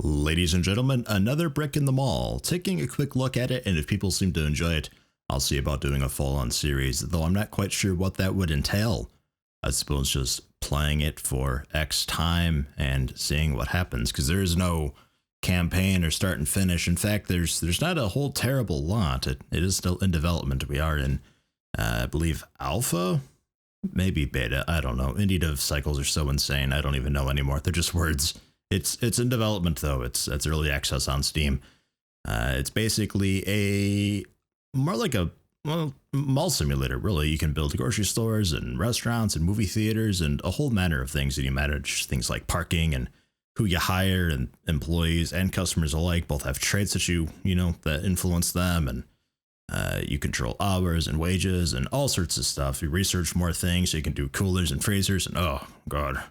Ladies and gentlemen, another brick in the mall. Taking a quick look at it, and if people seem to enjoy it, I'll see about doing a full-on series, though I'm not quite sure what that would entail. I suppose just playing it for X time and seeing what happens, because there is no campaign or start and finish. In fact, there's not a whole terrible lot. It is still in development. We are in, I believe, alpha? Maybe beta, I don't know. Indie dev cycles are so insane, I don't even know anymore. They're just words. It's in development though. It's early access on Steam. It's basically a more like a mall simulator. Really, you can build grocery stores and restaurants and movie theaters and a whole manner of things. And you manage things like parking and who you hire, and employees and customers alike both have traits that you know that influence them, and you control hours and wages and all sorts of stuff. You research more things. So you can do coolers and freezers, and oh god.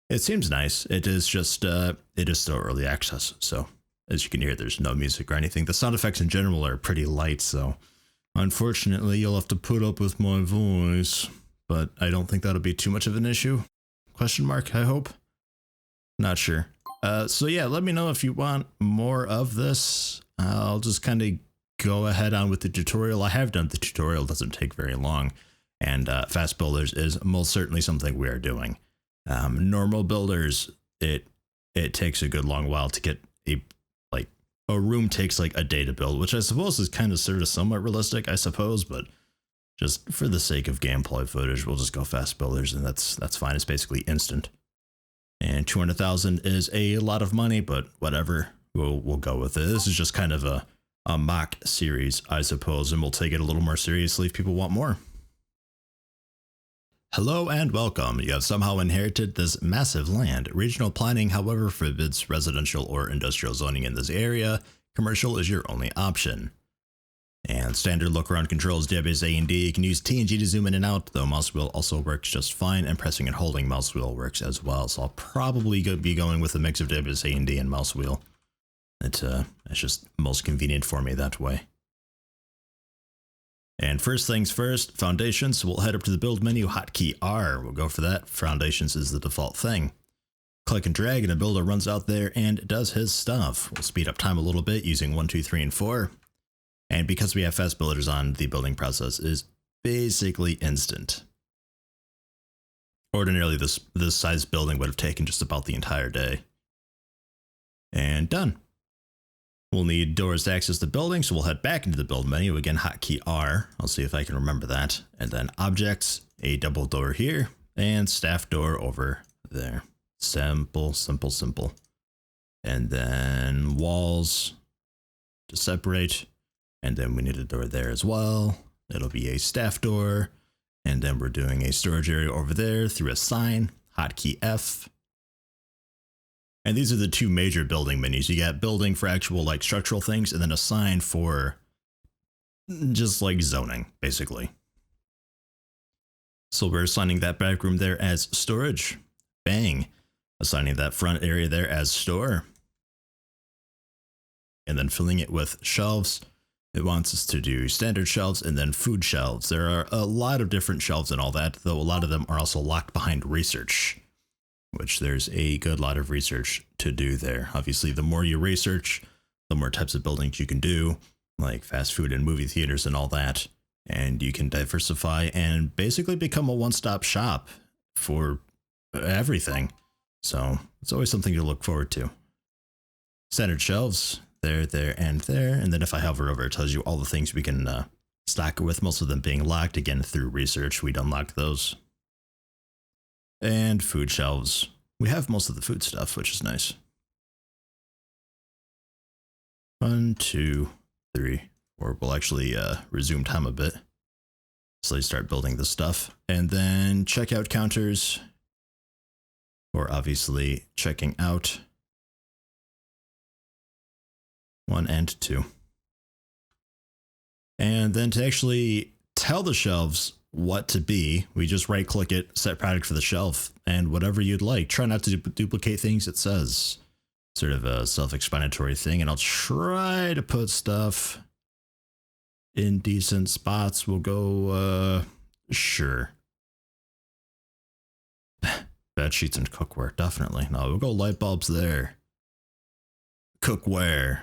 It seems nice. It is just, it is still early access. So as you can hear, there's no music or anything. The sound effects in general are pretty light. So unfortunately, you'll have to put up with my voice, but I don't think that'll be too much of an issue. Question mark, I hope. Not sure. So yeah, let me know if you want more of this. I'll just kind of go ahead on with the tutorial. I have done the tutorial. It doesn't take very long. And fast builders is most certainly something we are doing. Normal builders, it takes a good long while to get a room takes like a day to build, which I suppose is kind of sort of somewhat realistic, I suppose, but just for the sake of gameplay footage, we'll just go fast builders, and that's fine. It's basically instant. And 200,000 is a lot of money, but whatever, we'll go with it. This is just kind of a mock series, I suppose, and we'll take it a little more seriously if people want more. Hello and welcome. You have somehow inherited this massive land. Regional planning, however, forbids residential or industrial zoning in this area. Commercial is your only option. And standard look around controls, database A and D. You can use T and G to zoom in and out, though mouse wheel also works just fine, and pressing and holding mouse wheel works as well. So I'll probably be going with a mix of database A and D and mouse wheel. It's just most convenient for me that way. And first things first, foundations. So we'll head up to the build menu, hotkey R. We'll go for that. Foundations is the default thing. Click and drag, and a builder runs out there and does his stuff. We'll speed up time a little bit using 1, 2, 3, and 4. And because we have fast builders on, the building process is basically instant. Ordinarily, this size building would have taken just about the entire day. And done. We'll need doors to access the building, so we'll head back into the build menu. Again, hotkey R. I'll see if I can remember that. And then objects, a double door here, and staff door over there. Simple, simple, simple. And then walls to separate. And then we need a door there as well. It'll be a staff door. And then we're doing a storage area over there through a sign, hotkey F. And these are the two major building menus. You got building for actual like structural things, and then a sign for just like zoning, basically. So we're assigning that back room there as storage. Bang. Assigning that front area there as store. And then filling it with shelves. It wants us to do standard shelves and then food shelves. There are a lot of different shelves and all that, though a lot of them are also locked behind research, which there's a good lot of research to do there. Obviously, the more you research, the more types of buildings you can do, like fast food and movie theaters and all that. And you can diversify and basically become a one-stop shop for everything. So it's always something to look forward to. Standard shelves, there, and there. And then if I hover over, it tells you all the things we can stock with, most of them being locked. Again, through research, we'd unlock those. And food shelves. We have most of the food stuff, which is nice. 1, 2, 3, 4. We'll actually resume time a bit. So they start building the stuff. And then checkout counters. Or obviously checking out. 1 and 2. And then to actually tell the shelves what to be, we just right click it, set product for the shelf, and whatever you'd like. Try not to duplicate things it says. Sort of a self-explanatory thing, and I'll try to put stuff in decent spots. We'll go sure. Bed sheets and cookware, definitely. No, we'll go light bulbs there. cookware.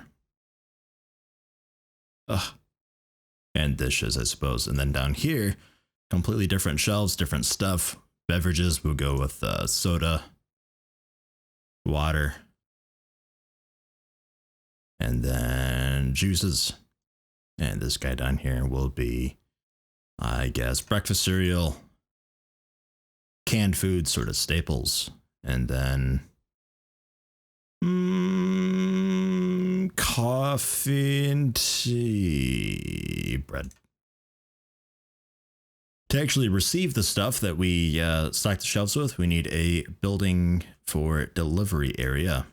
Ugh. And dishes, I suppose. And then down here, completely different shelves, different stuff. Beverages will go with soda, water, and then juices. And this guy down here will be, I guess, breakfast cereal, canned food, sort of staples, and then coffee and tea, bread. To actually receive the stuff that we stock the shelves with, we need a building for delivery area,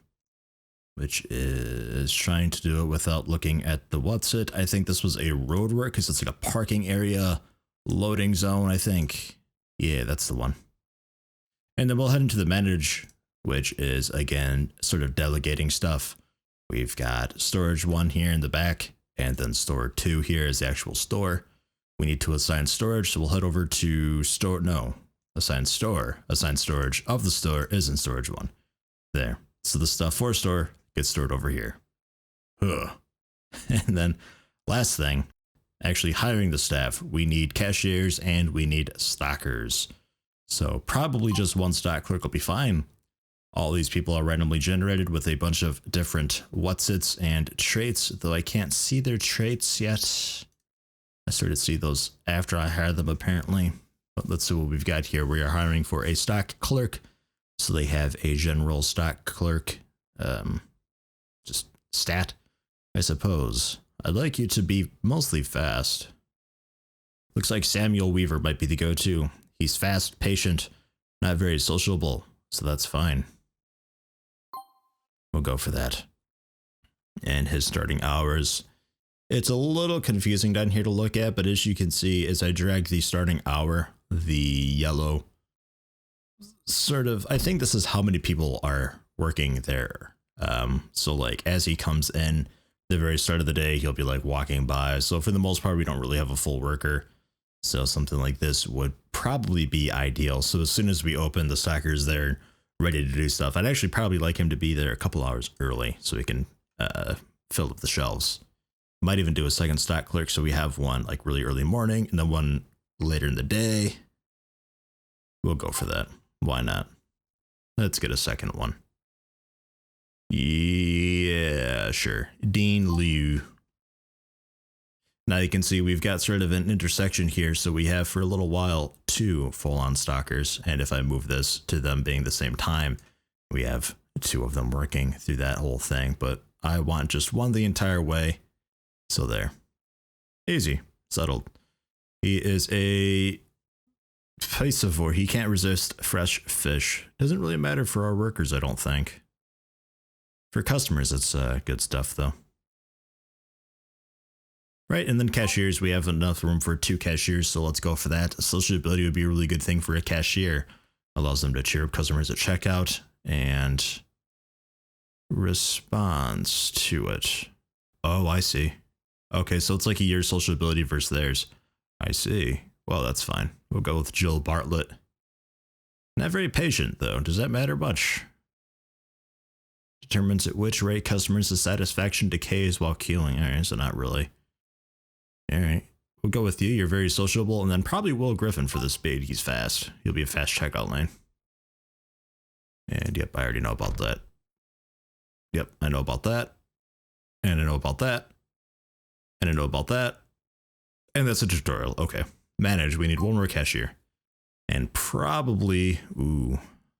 which is trying to do it without looking at the what's it. I think this was a road work because it's like a parking area, loading zone, I think. Yeah, that's the one. And then we'll head into the manage, which is, again, sort of delegating stuff. We've got storage 1 here in the back, and then store 2 here is the actual store. We need to assign storage, so we'll head over to store, no, assign store. Assign storage of the store is in storage 1. There. So the stuff for store gets stored over here. Huh. And then last thing, actually hiring the staff. We need cashiers and we need stockers. So probably just 1 stock clerk will be fine. All these people are randomly generated with a bunch of different what's-its and traits, though I can't see their traits yet. I started to see those after I hired them, apparently. But let's see what we've got here. We are hiring for a stock clerk. So they have a general stock clerk, just stat, I suppose. I'd like you to be mostly fast. Looks like Samuel Weaver might be the go-to. He's fast, patient, not very sociable, so that's fine. We'll go for that. And his starting hours. It's a little confusing down here to look at, but as you can see, as I drag the starting hour, the yellow sort of, I think this is how many people are working there. So like as he comes in the very start of the day, he'll be like walking by. So for the most part, we don't really have a full worker. So something like this would probably be ideal. So as soon as we open, the stocker's there ready to do stuff. I'd actually probably like him to be there a couple hours early so we can fill up the shelves. Might even do a second stock clerk so we have one like really early morning and then one later in the day. We'll go for that. Why not? Let's get a second one. Yeah, sure. Dean Liu. Now you can see we've got sort of an intersection here. So we have for a little while 2 full-on stalkers. And if I move this to them being the same time, we have 2 of them working through that whole thing. But I want just 1 the entire way. So there. Easy. Settled. He is a piscivore. He can't resist fresh fish. Doesn't really matter for our workers, I don't think. For customers, it's good stuff, though. Right, and then cashiers, we have enough room for 2 cashiers, so let's go for that. Sociability would be a really good thing for a cashier. Allows them to cheer up customers at checkout and responds to it. Oh, I see. Okay, so it's like a year's sociability versus theirs. I see. Well, that's fine. We'll go with Jill Bartlett. Not very patient, though. Does that matter much? Determines at which rate customers' satisfaction decays while queuing. Alright, so not really. Alright, we'll go with you. You're very sociable, and then probably Will Griffin for the speed. He's fast. He'll be a fast checkout lane. And yep, I already know about that. Yep, I know about that. And I know about that. And I know about that. And that's a tutorial. Okay. Manage. We need 1 more cashier. And probably, ooh,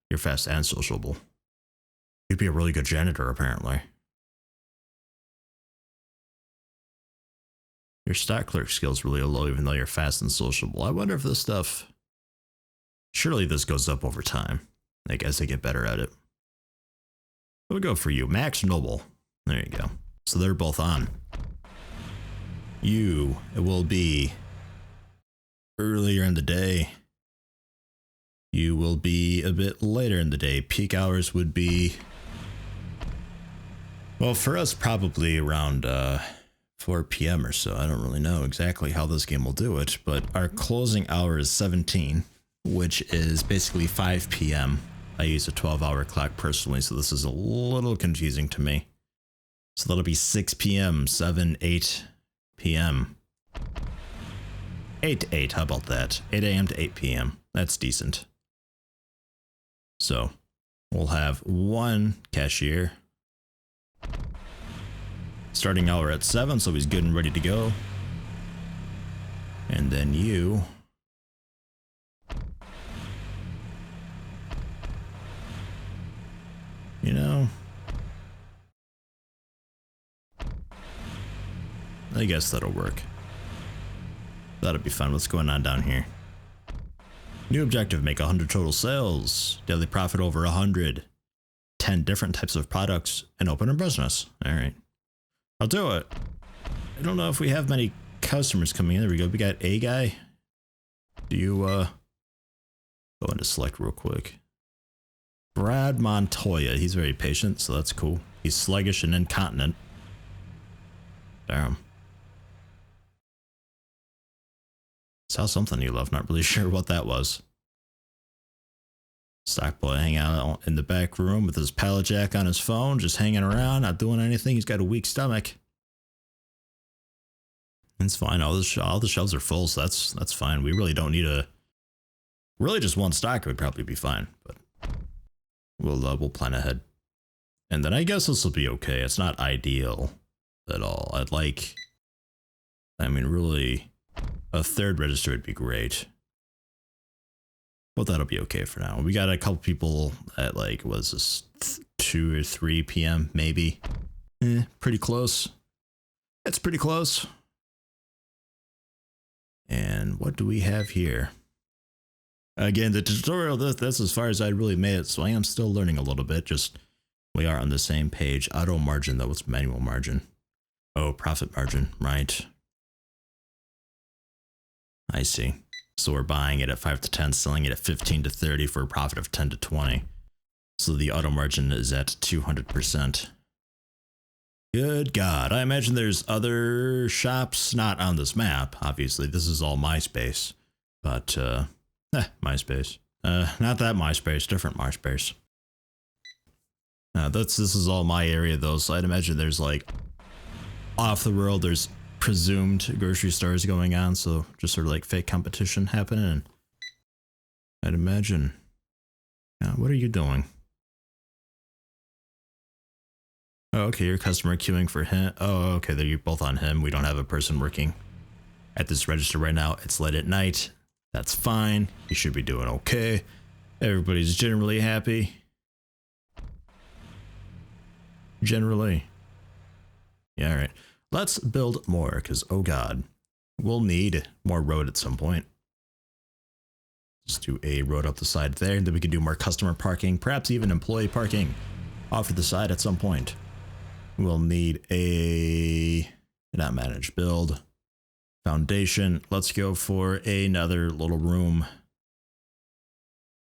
you're fast and sociable. You'd be a really good janitor, apparently. Your stock clerk skill's really low, even though you're fast and sociable. I wonder if this stuff... Surely this goes up over time. I guess they get better at it. We'll go for you. Max Noble. There you go. So they're both on. You will be earlier in the day. You will be a bit later in the day. Peak hours would be... Well, for us, probably around 4 p.m. or so. I don't really know exactly how this game will do it, but our closing hour is 17, which is basically 5 p.m. I use a 12-hour clock personally, so this is a little confusing to me. So that'll be 6 p.m., 7, 8 p.m. 8 to 8, how about that? 8 a.m. to 8 p.m. That's decent. So we'll have one cashier. Starting hour at 7, so he's good and ready to go. And then you. You know, I guess that'll work. That'll be fun. What's going on down here? New objective, make 100 total sales. Daily profit over 100. 10 different types of products and open a business. All right. I'll do it. I don't know if we have many customers coming in. There we go. We got a guy. Do you go into select real quick? Brad Montoya. He's very patient, so that's cool. He's sluggish and incontinent. Damn. Saw something you love. Not really sure what that was. Stock boy hanging out in the back room with his pallet jack on his phone, just hanging around, not doing anything. He's got a weak stomach. It's fine. All the shelves are full, so that's fine. We really don't need a. Really, just one stock would probably be fine, but we'll plan ahead. And then I guess this will be okay. It's not ideal at all. I mean, really, a third register would be great. But that'll be okay for now. We got a couple people at like, what is this, 2 or 3 p.m. maybe? Pretty close. It's pretty close. And what do we have here? Again, the tutorial, that's as far as I really made it, so I am still learning a little bit. Just, we are on the same page. Auto margin, though. What's manual margin? Oh, profit margin, right. I see. So we're buying it at 5 to 10, selling it at 15 to 30 for a profit of 10 to 20. So the auto margin is at 200%. Good God. I imagine there's other shops not on this map. Obviously, this is all MySpace. But, MySpace. Not that MySpace, different MySpace. This is all my area, though, so I'd imagine there's, like, off the world, there's presumed grocery stores going on, so just sort of like fake competition happening. I'd imagine. What are you doing? Oh, okay, your customer queuing for him. Oh, okay, they're both on him. We don't have a person working at this register right now. It's late at night. That's fine. You should be doing okay. Everybody's generally happy. Generally. Yeah, all right. Let's build more, because, oh god, we'll need more road at some point. Just do a road up the side there, and then we can do more customer parking, perhaps even employee parking off to the side at some point. We'll need a, not manage, build, foundation. Let's go for another little room.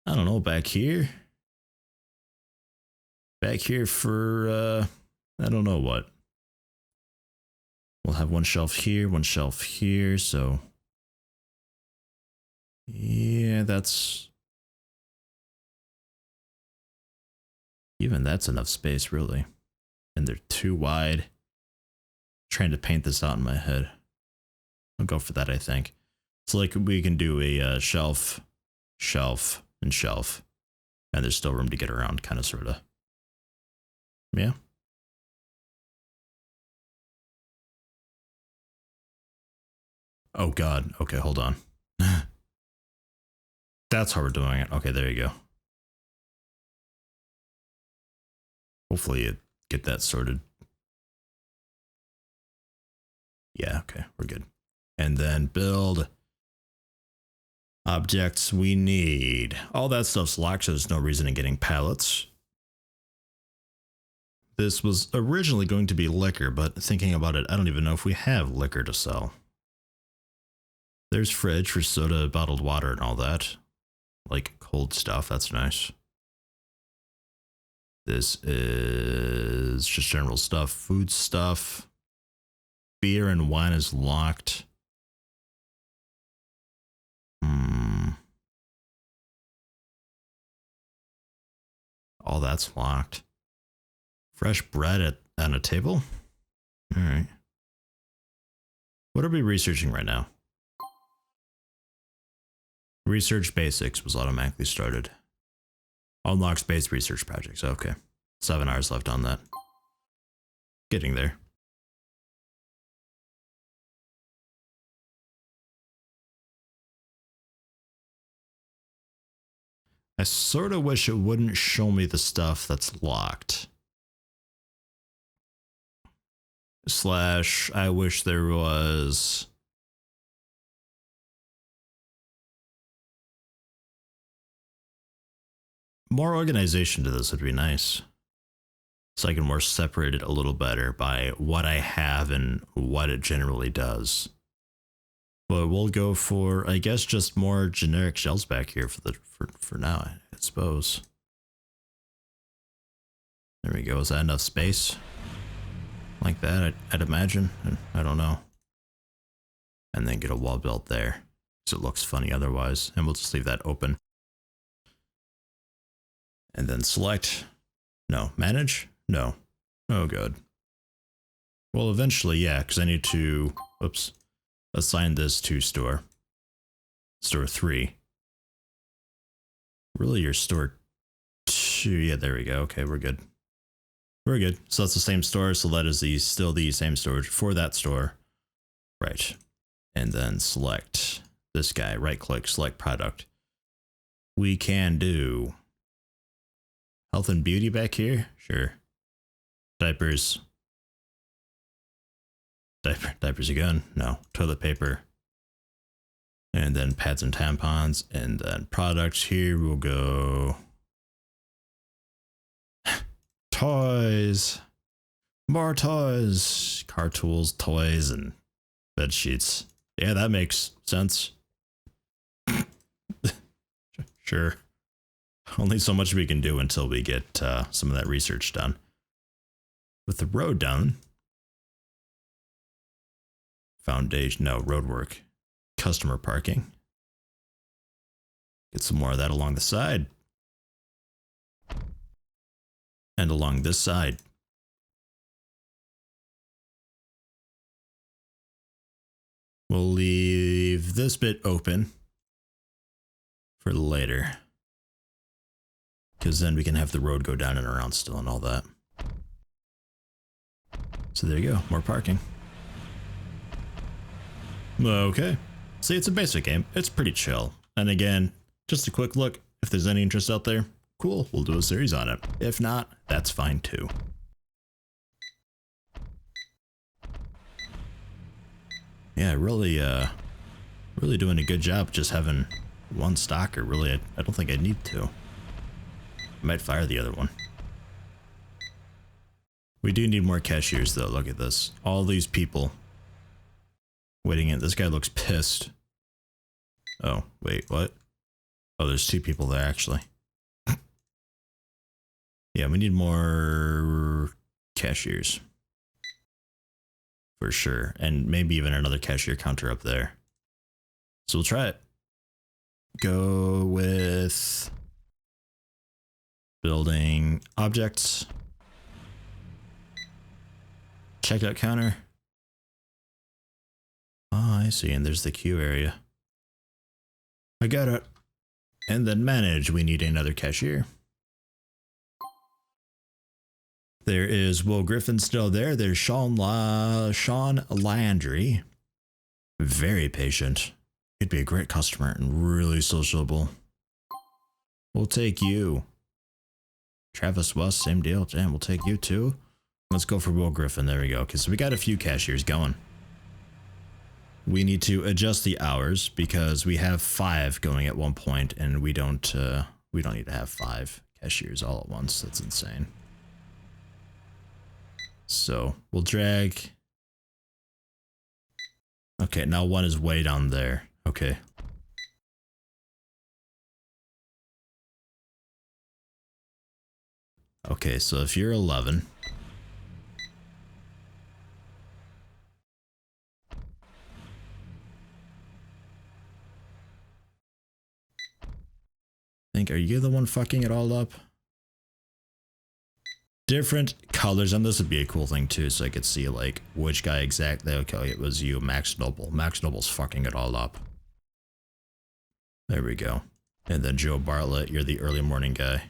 I don't know, back here? Back here for, I don't know what. We'll have one shelf here, so yeah, that's that's enough space, really. And they're too wide. Trying to paint this out in my head. I'll go for that, I think. So like we can do a shelf, and shelf, and there's still room to get around, kind of, sort of. Yeah. Oh god, okay, hold on. That's how we're doing it. Okay, there you go. Hopefully you get that sorted. Yeah, okay, we're good. And then build objects we need. All that stuff's locked, so there's no reason in getting pallets. This was originally going to be liquor, but thinking about it, I don't even know if we have liquor to sell. There's fridge for soda, bottled water, and all that. Like cold stuff, that's nice. This is just general stuff, food stuff. Beer and wine is locked. All that's locked. Fresh bread on a table? All right. What are we researching right now? Research basics was automatically started. Unlock space research projects. Okay. 7 hours left on that. Getting there. I sort of wish it wouldn't show me the stuff that's locked. Slash, I wish there was more organization to this would be nice. So I can more separate it a little better by what I have and what it generally does. But we'll go for, I guess, just more generic shells back here for now, I suppose. There we go. Is that enough space? Like that, I'd imagine. I don't know. And then get a wall built there, because it looks funny otherwise. And we'll just leave that open. And then select. No. Manage? No. Oh, good. Well, eventually, yeah, because I need to, oops, assign this to store. Store 3. Really, your store 2. Yeah, there we go. Okay, we're good. We're good. So that's the same store. So that is still the same storage for that store. Right. And then select this guy. Right click, select product. We can do health and beauty back here. Sure. Diapers. Diapers again. No. Toilet paper. And then pads and tampons. And then products here will go toys. More toys. Car tools, toys, and bed sheets. Yeah, that makes sense. Sure. Only so much we can do until we get some of that research done. With the road done. Foundation, no, road work. Customer parking. Get some more of that along the side. And along this side. We'll leave this bit open for later. Because then we can have the road go down and around still and all that. So there you go, more parking. Okay. See, it's a basic game. It's pretty chill. And again, just a quick look. If there's any interest out there, cool, we'll do a series on it. If not, that's fine too. Yeah, really doing a good job just having one stocker. Really, I don't think I need to. I might fire the other one. We do need more cashiers though. Look at this. All these people waiting in. This guy looks pissed. Oh, wait, what? Oh, there's 2 people there actually. Yeah, we need more cashiers. For sure. And maybe even another cashier counter up there. So we'll try it. Go with building objects. Checkout counter. Oh, I see. And there's the queue area. I got it. And then manage. We need another cashier. There is Will Griffin still there. There's Sean Landry. Very patient. He'd be a great customer and really sociable. We'll take you. Travis West, same deal. Damn, we'll take you too. Let's go for Will Griffin. There we go. Okay, so we got a few cashiers going. We need to adjust the hours because we have 5 going at one point, and we don't need to have 5 cashiers all at once. That's insane. So we'll drag. Okay, now 1 is way down there. Okay. Okay, so if you're 11. Are you the one fucking it all up? different colors, and this would be a cool thing too, so I could see like which guy exactly. Okay, it was you, Max Noble. Max Noble's fucking it all up. There we go. And then Joe Bartlett, you're the early morning guy.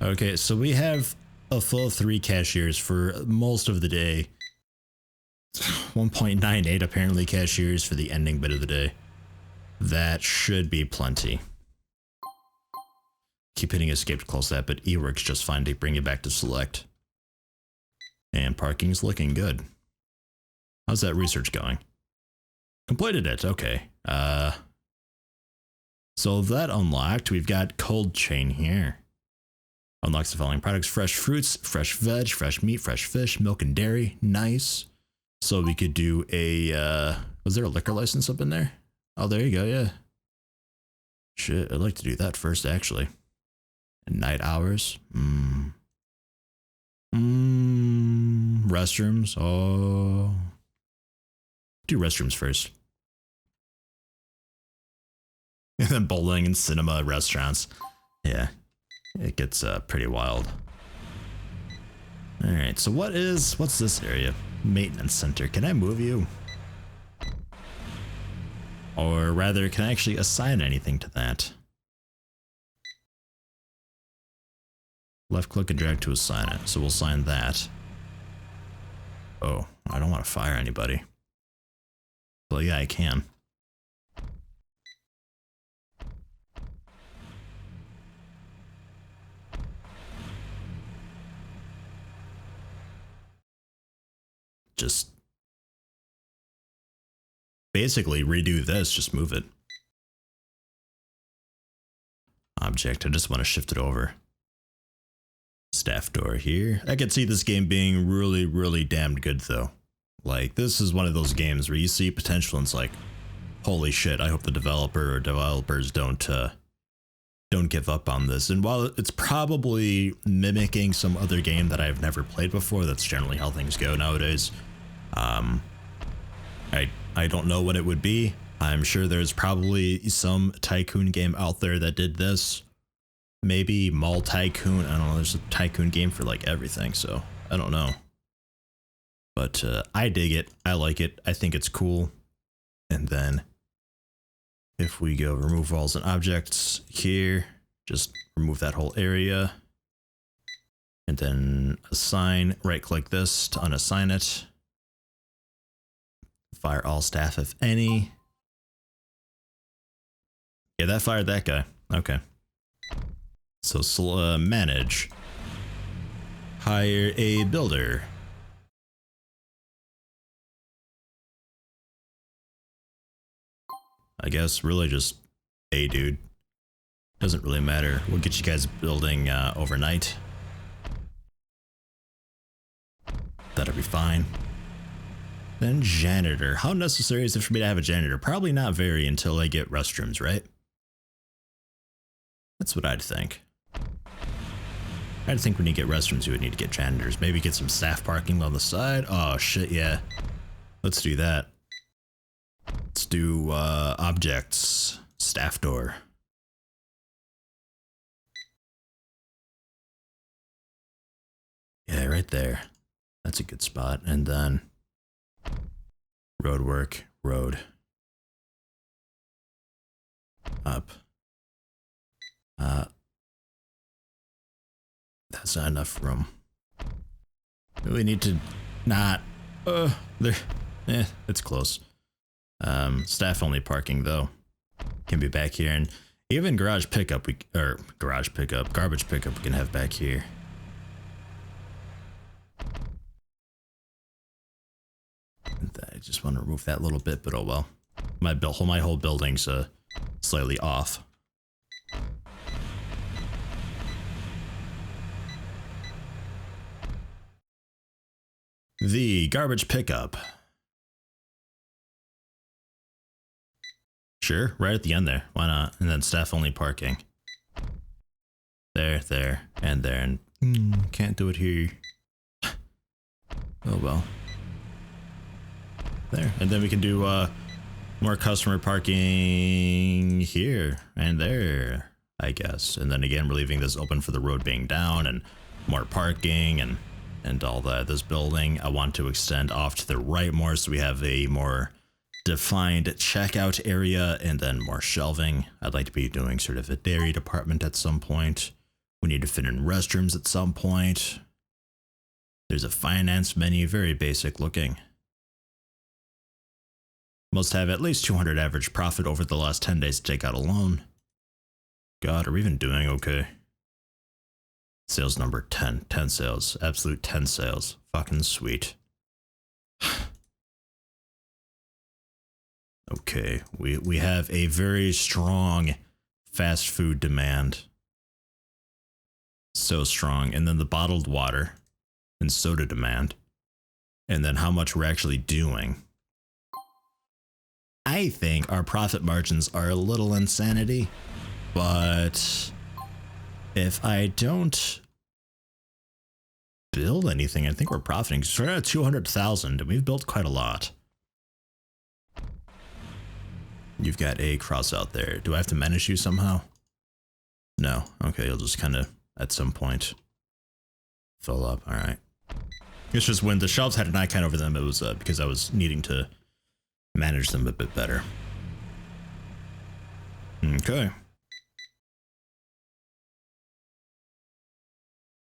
Okay, so we have a full 3 cashiers for most of the day. 1.98 apparently cashiers for the ending bit of the day. That should be plenty. Keep hitting escape to close that, but E works just fine to bring it back to select. And parking's looking good. How's that research going? Completed it, okay. So that unlocked, we've got cold chain here. Unlocks the following products: fresh fruits, fresh veg, fresh meat, fresh fish, milk and dairy. Nice. So we could do a, was there a liquor license up in there? Oh, there you go, yeah. Shit, I'd like to do that first, actually. And night hours. Restrooms, oh. Do restrooms first. And then bowling and cinema, restaurants. Yeah, it gets pretty wild. All right, so what's this area? Maintenance center. Can I move you? Or rather, can I actually assign anything to that? Left click and drag to assign it. So we'll assign that. Oh, I don't want to fire anybody. Well, yeah, I can. Just basically redo this, just move it. Object, I just want to shift it over. Staff door here. I could see this game being really, really damned good though. Like, this is one of those games where you see potential and it's like, holy shit, I hope the developer or developers don't give up on this. And while it's probably mimicking some other game that I've never played before, that's generally how things go nowadays. I don't know what it would be. I'm sure there's probably some tycoon game out there that did this. Maybe Mall Tycoon. I don't know. There's a tycoon game for like everything, so I don't know. But I dig it. I like it. I think it's cool. And then if we go remove walls and objects here, just remove that whole area. And then assign, right click this to unassign it. Fire all staff if any. Yeah, that fired that guy. Okay. So manage. Hire a builder. I guess really just a dude. Doesn't really matter. We'll get you guys building overnight. That'll be fine. Then janitor. How necessary is it for me to have a janitor? Probably not very until I get restrooms, right? That's what I'd think. I'd think when you get restrooms, you would need to get janitors. Maybe get some staff parking on the side. Oh shit, yeah. Let's do that. Let's do objects. Staff door. Yeah, right there. That's a good spot. And then road work, road. Up. That's not enough room. We need to not. There. It's close. Staff only parking though. Can be back here, and even garbage pickup we can have back here. I just want to remove that little bit, but oh well. My whole building's slightly off. The garbage pickup. Sure, right at the end there. Why not? And then staff only parking. There, and there. And can't do it here. Oh well. There. And then we can do more customer parking here and there. I guess. And then again, we're leaving this open for the road being down and more parking and all that. This building, I want to extend off to the right more so we have a more defined checkout area and then more shelving. I'd like to be doing sort of a dairy department at some point. We need to fit in restrooms at some point. There's a finance menu, very basic looking. Must have at least 200 average profit over the last 10 days to take out a loan. God, are we even doing okay? Sales number 10. 10 sales. Absolute 10 sales. Fucking sweet. Okay, we have a very strong fast food demand. So strong. And then the bottled water and soda demand. And then how much we're actually doing. I think our profit margins are a little insanity, but if I don't build anything, I think we're profiting. So we're at 200,000 and we've built quite a lot. You've got a cross out there. Do I have to manage you somehow? No. Okay, you'll just kind of at some point fill up. All right. It's just when the shelves had an icon over them, it was because I was needing to manage them a bit better. Okay.